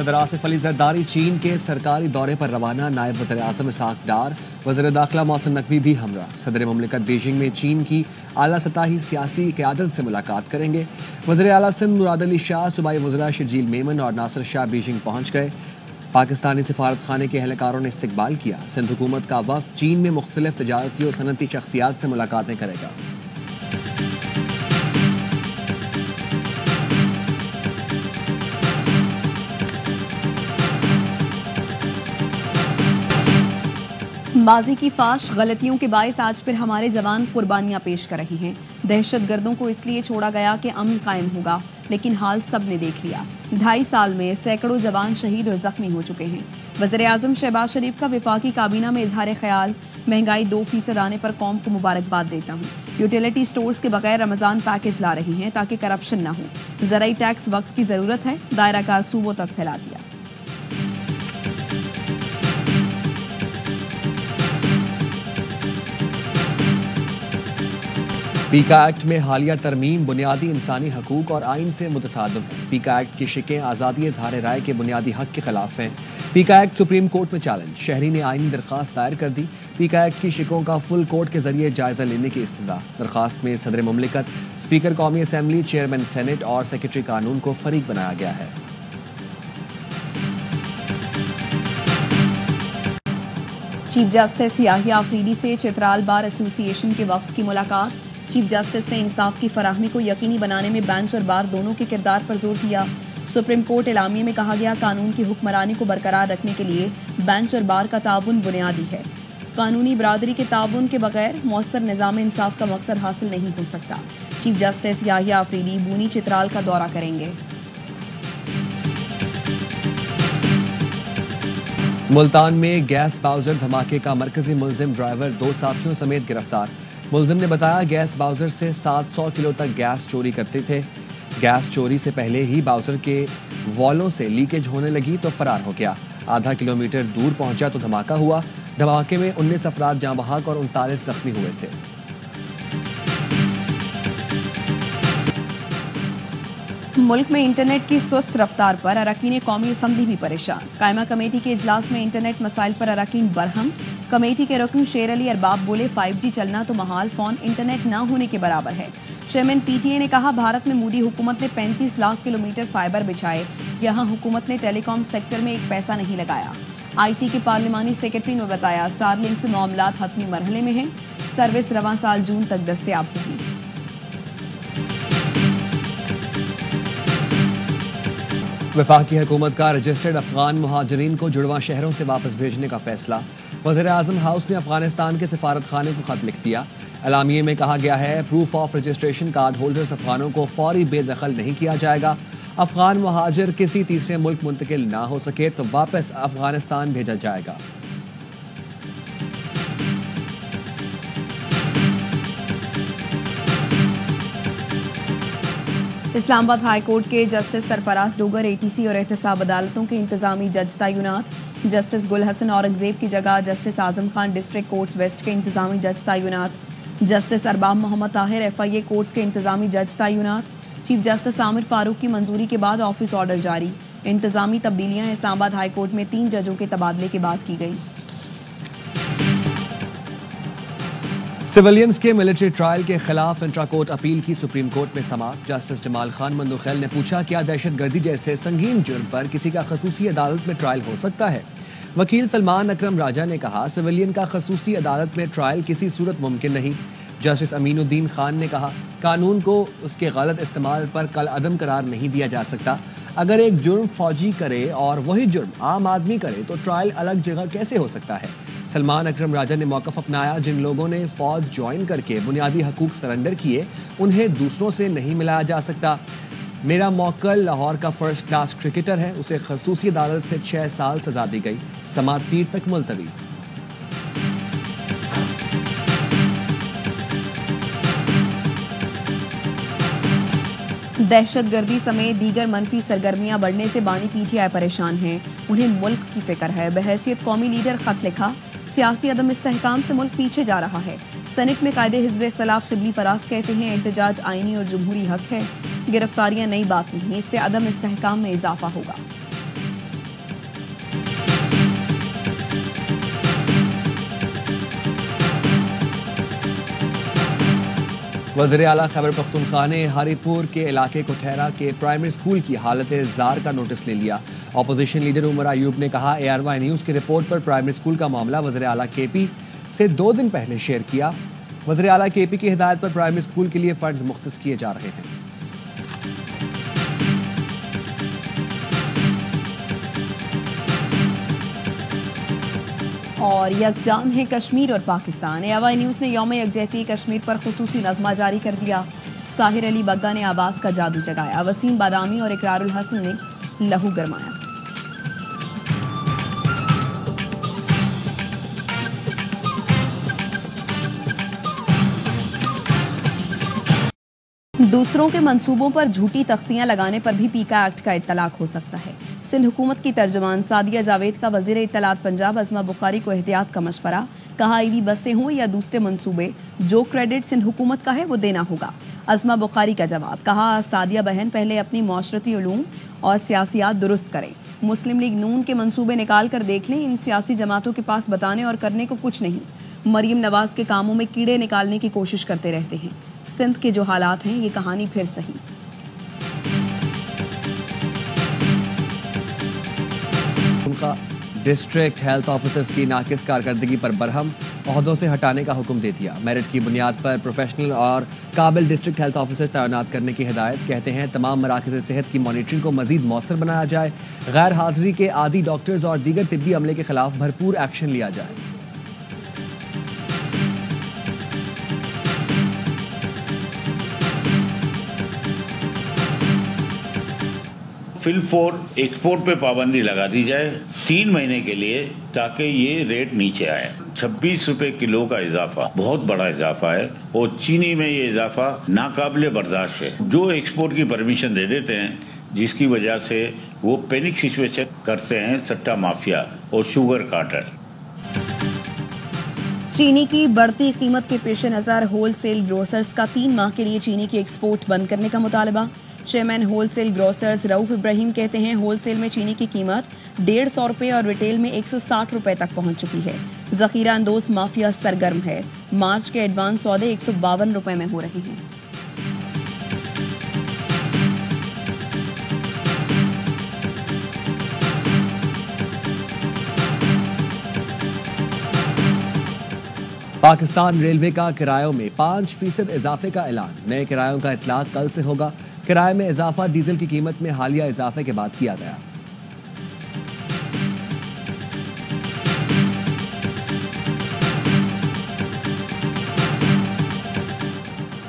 صدر آصف علی زرداری چین کے سرکاری دورے پر روانہ، نائب وزیر اعظم اسحاق ڈار، وزیر داخلہ محسن نقوی بھی ہمراہ۔ صدر مملکت بیجنگ میں چین کی اعلیٰ سطحی سیاسی قیادت سے ملاقات کریں گے۔ وزیر اعلیٰ سندھ مراد علی شاہ، صوبائی وزراء شرجیل میمن اور ناصر شاہ بیجنگ پہنچ گئے۔ پاکستانی سفارت خانے کے اہلکاروں نے استقبال کیا۔ سندھ حکومت کا وفد چین میں مختلف تجارتی اور صنعتی شخصیات سے ملاقاتیں کرے گا۔ ماضی کی فاش غلطیوں کے باعث آج پھر ہمارے جوان قربانیاں پیش کر رہے ہیں۔ دہشت گردوں کو اس لیے چھوڑا گیا کہ امن قائم ہوگا، لیکن حال سب نے دیکھ لیا۔ 2.5 سال میں سینکڑوں جوان شہید اور زخمی ہو چکے ہیں۔ وزیر اعظم شہباز شریف کا وفاقی کابینہ میں اظہار خیال، مہنگائی 2% آنے پر قوم کو مبارکباد دیتا ہوں۔ یوٹیلیٹی سٹورز کے بغیر رمضان پیکج لا رہی ہیں تاکہ کرپشن نہ ہو۔ زرعی ٹیکس وقت کی ضرورت ہے، دائرہ کار صوبوں تک پھیلا دیا۔ پیکا ایکٹ میں حالیہ ترمیم بنیادی انسانی حقوق اور آئین سے متصادم ہے۔ پیکا ایکٹ کی شقیں آزادی اظہار رائے کے بنیادی حق کے خلاف ہیں۔ پیکا ایکٹ سپریم کورٹ میں چیلنج، شہری نے آئینی درخواست دائر کر دی۔ پیکا ایکٹ کی شقوں کا فل کورٹ کے ذریعے جائزہ لینے کی استدعا۔ درخواست میں صدر مملکت، اسپیکر قومی اسمبلی، چیئرمین سینٹ اور سیکرٹری قانون کو فریق بنایا گیا ہے۔ چیف جسٹس یاحییٰ آفریدی سے چترال بار ایسوسی ایشن کے وفد کی ملاقات۔ چیف جسٹس نے انصاف کی فراہمی کو یقینی بنانے میں بینچ اور بار دونوں کے کردار پر زور دیا۔ سپریم کورٹ اعلامیے میں کہا گیا، قانون کی حکمرانی کو برقرار رکھنے کے لیے بینچ اور بار کا تعاون بنیادی ہے۔ قانونی برادری کے تعاون کے بغیر مؤثر نظام انصاف کا مقصد حاصل نہیں ہو سکتا۔ چیف جسٹس یاحییٰ آفریدی بونی چترال کا دورہ کریں گے۔ ملتان میں گیس باؤزر دھماکے کا مرکزی ملزم ڈرائیور 2 ساتھیوں سمیت گرفتار۔ ملزم نے بتایا، گیس باؤزر سے 700 کلو تک گیس چوری کرتے تھے۔ گیس چوری سے پہلے ہی باؤزر کے والوں سے لیکیج ہونے لگی تو فرار ہو گیا۔ آدھا کلومیٹر دور پہنچا تو دھماکہ ہوا۔ دھماکے میں 19 افراد جاں بحق اور 39 زخمی ہوئے تھے۔ ملک میں انٹرنیٹ کی سست رفتار پر اراکین قومی اسمبلی بھی پریشان۔ قائمہ کمیٹی کے اجلاس میں انٹرنیٹ مسائل پر اراکین برہم۔ کمیٹی کے رکن شیر علی ارباب بولے، 5G چلنا تو محال، فون انٹرنیٹ نہ ہونے کے برابر ہے۔ چیئرمین پی ٹی اے نے کہا، بھارت میں مودی حکومت نے 35 لاکھ کلومیٹر فائبر بچھائے، یہاں حکومت نے ٹیلی کام سیکٹر میں 1 پیسہ نہیں لگایا۔ آئی ٹی کے پارلیمانی سیکرٹری نے بتایا، اسٹار لنک سے معاملات حتمی مرحلے میں ہیں، سروس رواں سال جون تک دستیاب ہوگی۔ وفاقی حکومت کا رجسٹرڈ افغان مہاجرین کو جڑواں شہروں سے واپس بھیجنے کا فیصلہ۔ وزیر اعظم ہاؤس نے افغانستان کے سفارت خانے کو خط لکھ دیا۔ اعلامیے میں کہا گیا ہے، proof of registration card holders افغانوں کو فوری بے دخل نہیں کیا جائے گا۔ افغان مہاجر کسی تیسرے ملک منتقل نہ ہو سکے تو واپس افغانستان بھیجا جائے گا۔ اسلام آباد ہائی کورٹ کے جسٹس سرفراز ڈوگر ATC اور احتساب عدالتوں کے انتظامی جج تعینات۔ جسٹس گل حسن اورنگزیب کی جگہ justice Azam Khan district courts waste کے انتظامی جج تعینات۔ جسٹس ارباب محمد طاہر FIA کورٹس کے انتظامی جج تعینات۔ چیف جسٹس عامر فاروق کی منظوری کے بعد آفس آرڈر جاری۔ انتظامی تبدیلیاں اسلام آباد ہائی کورٹ میں 3 ججوں کے تبادلے کے بعد کی گئی۔ سویلینز کے ملٹری ٹرائل کے خلاف انٹرا کورٹ اپیل کی سپریم کورٹ میں سماعت۔ جسٹس جمال خان مندوخیل نے پوچھا، کیا دہشت گردی جیسے سنگین جرم پر کسی کا خصوصی عدالت میں ٹرائل ہو سکتا ہے؟ وکیل سلمان اکرم راجہ نے کہا، سویلین کا خصوصی عدالت میں ٹرائل کسی صورت ممکن نہیں۔ جسٹس امین الدین خان نے کہا، قانون کو اس کے غلط استعمال پر کالعدم قرار نہیں دیا جا سکتا۔ اگر ایک جرم فوجی کرے اور وہی جرم عام آدمی کرے تو ٹرائل الگ جگہ کیسے ہو سکتا ہے؟ سلمان اکرم راجہ نے موقف اپنایا، جن لوگوں نے فوج جوائن کر کے بنیادی حقوق سرنڈر کیے انہیں دوسروں سے نہیں ملایا جا سکتا۔ میرا موکل لاہور کا فرسٹ کلاس کرکٹر ہے، اسے خصوصی عدالت سے 6 سال سزا دی گئی۔ سماعت پیر تک ملتوی۔ دہشت گردی سمیت دیگر منفی سرگرمیاں بڑھنے سے بانی PTI پریشان ہیں، انہیں ملک کی فکر ہے۔ بحیثیت قومی لیڈر خط لکھا، سیاسی عدم استحکام سے ملک پیچھے جا رہا ہے۔ سینٹ میں قائد حزب اختلاف شبلی فراز کہتے ہیں، احتجاج آئینی اور جمہوری حق ہے، گرفتاریاں نئی بات نہیں، اس سے عدم استحکام میں اضافہ ہوگا۔ وزیر اعلیٰ خیبر پختونخوا نے ہری پور کے علاقے کوٹھیرا کے پرائمری اسکول کی حالت زار کا نوٹس لے لیا۔ اپوزیشن لیڈر عمر ایوب نے کہا ARY نیوز کی رپورٹ پر پرائمری اسکول کا معاملہ وزیر اعلیٰ KP سے 2 دن پہلے شیئر کیا۔ وزیر اعلیٰ KP کی ہدایت پر پرائمری اسکول کے لیے فنڈز مختص کیے جا رہے ہیں۔ اور یکجان ہے کشمیر اور پاکستان۔ ARY نیوز نے یوم یکجہتی کشمیر پر خصوصی نغمہ جاری کر دیا۔ ساحر علی بگا نے آواز کا جادو جگایا، وسیم بادامی اور اقرار الحسن نے لہو گرمایا۔ دوسروں کے منصوبوں پر جھوٹی تختیاں لگانے پر بھی پیکا ایکٹ کا اطلاق ہو سکتا ہے۔ سندھ حکومت کی ترجمان سعدیہ جاوید کا وزیر اطلاعات پنجاب عظمہ بخاری کو احتیاط کا مشورہ، کہا EV بسیں ہوں یا دوسرے منصوبے، جو کریڈٹ سندھ حکومت کا ہے وہ دینا ہوگا۔ عظمہ بخاری کا جواب، کہا سعدیہ بہن پہلے اپنی معاشرتی علوم اور سیاسیات درست کریں۔ مسلم لیگ نون کے منصوبے نکال کر دیکھ لیں، ان سیاسی جماعتوں کے پاس بتانے اور کرنے کو کچھ نہیں۔ مریم نواز کے کاموں میں کیڑے نکالنے کی کوشش کرتے رہتے ہیں۔ سندھ کے جو حالات ہیں یہ کہانی پھر صحیح۔ ڈسٹرکٹ ہیلتھ آفیسرز کی ناقص کارکردگی پر برہم، عہدوں سے ہٹانے کا حکم دے دیا۔ میرٹ کی بنیاد پر پروفیشنل اور قابل ڈسٹرکٹ ہیلتھ آفیسرز تعینات کرنے کی ہدایت، کہتے ہیں تمام مراکز صحت کی مانیٹرنگ کو مزید مؤثر بنایا جائے، غیر حاضری کے عادی ڈاکٹرز اور دیگر طبی عملے کے خلاف بھرپور ایکشن لیا جائے۔ فل فور ایکسپورٹ پہ پابندی لگا دی جائے 3 مہینے کے لیے، تاکہ یہ ریٹ نیچے آئے۔ 26 روپے کلو کا اضافہ بہت بڑا اضافہ ہے، اور چینی میں یہ اضافہ ناقابل برداشت ہے۔ جو ایکسپورٹ کی پرمیشن دے دیتے ہیں، جس کی وجہ سے وہ پینک سچویشن کرتے ہیں سٹا مافیا اور شوگر کارٹر۔ چینی کی بڑھتی قیمت کے پیش نظر ہول سیل گروسرز کا 3 ماہ کے لیے چینی کی ایکسپورٹ بند کرنے کا مطالبہ۔ چیئرمین ہول سیل گروسرز رؤف ابراہیم کہتے ہیں ہول سیل میں چینی کی قیمت 150 روپے اور ریٹیل میں 160 روپے تک پہنچ چکی ہے۔ ذخیرہ اندوز مافیا سرگرم ہے۔ مارچ کے ایڈوانس سودے 152 روپے میں ہو رہے ہیں۔ پاکستان ریلوے کا کرایوں میں 5% اضافے کا اعلان، نئے کرایوں کا اطلاق کل سے ہوگا۔ کرائے میں اضافہ ڈیزل کی قیمت میں حالیہ اضافے کے بعد کیا گیا۔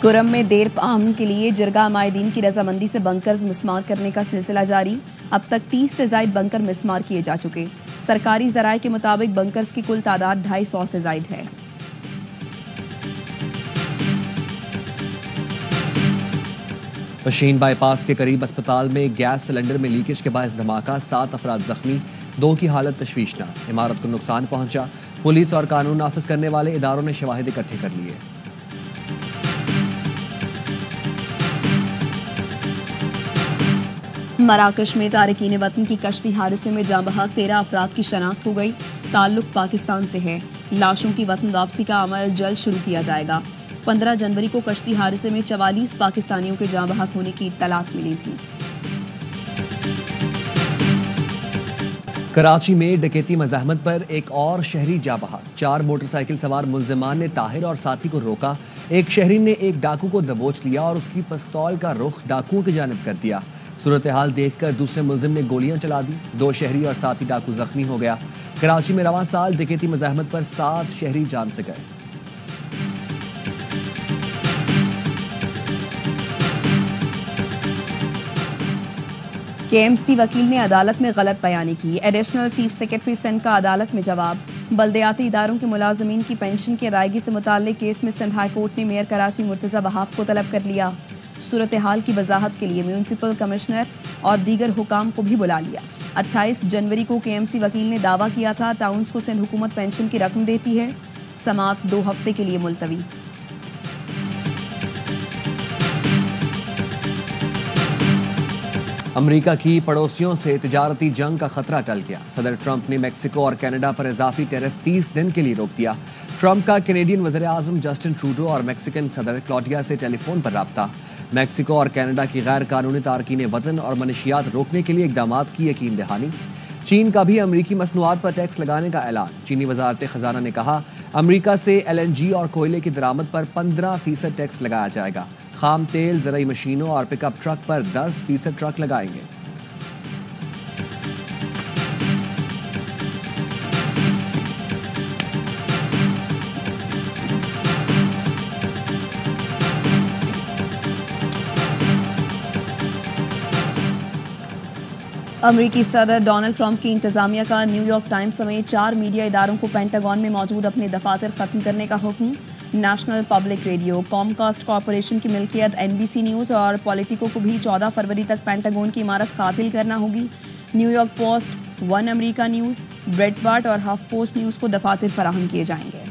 کرم میں دیر پام کے لیے جرگہ مائدین کی رضامندی سے بنکرز مسمار کرنے کا سلسلہ جاری، اب تک 30 سے زائد بنکر مسمار کیے جا چکے۔ سرکاری ذرائع کے مطابق بنکرز کی کل تعداد 250 سے زائد ہے۔ پشین بائی پاس کے قریب اسپتال میں گیس سلنڈر میں لیکیج کے باعث دھماکہ، 7 افراد زخمی، 2 کی حالت تشویشناک۔ عمارت کو نقصان پہنچا، پولیس اور قانون نافذ کرنے والے اداروں نے شواہد اکٹھے کر لیے۔ مراکش میں تارکین وطن کی کشتی حادثے میں جاں بحق 13 افراد کی شناخت ہو گئی، تعلق پاکستان سے ہے۔ لاشوں کی وطن واپسی کا عمل جلد شروع کیا جائے گا۔ 15 جنوری کو کشتی حادثے میں 44 پاکستانیوں کے جاں بحق ہونے کی اطلاعات ملی تھی۔ کراچی میں ڈکیتی مزاحمت پر ایک اور شہری جاں بحق، 4 موٹر سائیکل سوار ملزمان نے طاہر اور ساتھی کو روکا۔ ایک شہری نے ایک ڈاکو کو دبوچ لیا اور اس کی پستول کا رخ ڈاکوؤں کی جانب کر دیا۔ صورتحال دیکھ کر دوسرے ملزم نے گولیاں چلا دی، 2 شہری اور ساتھی ڈاکو زخمی ہو گیا۔ کراچی میں رواں سال ڈکیتی مزاحمت پر 7 شہری جان سے گئے۔ KMC وکیل نے عدالت میں غلط بیانی کی، ایڈیشنل چیف سیکرٹری سندھ کا عدالت میں جواب۔ بلدیاتی اداروں کے ملازمین کی پینشن کی ادائیگی سے متعلق کیس میں سندھ ہائی کورٹ نے میئر کراچی مرتضی وہاب کو طلب کر لیا۔ صورتحال کی وضاحت کے لیے میونسپل کمشنر اور دیگر حکام کو بھی بلا لیا۔ 28 جنوری کو KMC وکیل نے دعویٰ کیا تھا ٹاؤنز کو سندھ حکومت پینشن کی رقم دیتی ہے۔ سماعت 2 ہفتے کے لیے ملتوی۔ امریکہ کی پڑوسیوں سے تجارتی جنگ کا خطرہ ٹل گیا۔ صدر ٹرمپ نے میکسیکو اور کینیڈا پر اضافی ٹیرف 30 دن کے لیے روک دیا۔ ٹرمپ کا کینیڈین وزیر اعظم جسٹن ٹروڈو اور میکسیکن صدر کلاڈیا سے ٹیلی فون پر رابطہ. میکسیکو اور کینیڈا کی غیر قانونی تارکین وطن اور منشیات روکنے کے لیے اقدامات کی یقین دہانی. چین کا بھی امریکی مصنوعات پر ٹیکس لگانے کا اعلان. چینی وزارت خزانہ نے کہا امریکہ سے LNG اور کوئلے کی درآمد پر 15% ٹیکس لگایا جائے گا. خام تیل، زرعی مشینوں اور پک اپ ٹرک پر 10% ٹرک لگائیں گے. امریکی صدر ڈونلڈ ٹرمپ کی انتظامیہ کا نیو یارک ٹائمز سمیت 4 میڈیا اداروں کو پینٹاگون میں موجود اپنے دفاتر ختم کرنے کا حکم. نیشنل پبلک ریڈیو، کام کاسٹ کارپوریشن کی ملکیت NBC نیوز اور پولیٹیکو کو بھی 14 فروری تک پینٹاگون کی عمارت قاتل کرنا ہوگی. نیو یارک پوسٹ، ون امریکہ نیوز، بریٹ بارٹ اور ہاف پوسٹ نیوز کو دفاتر فراہم کیے جائیں گے.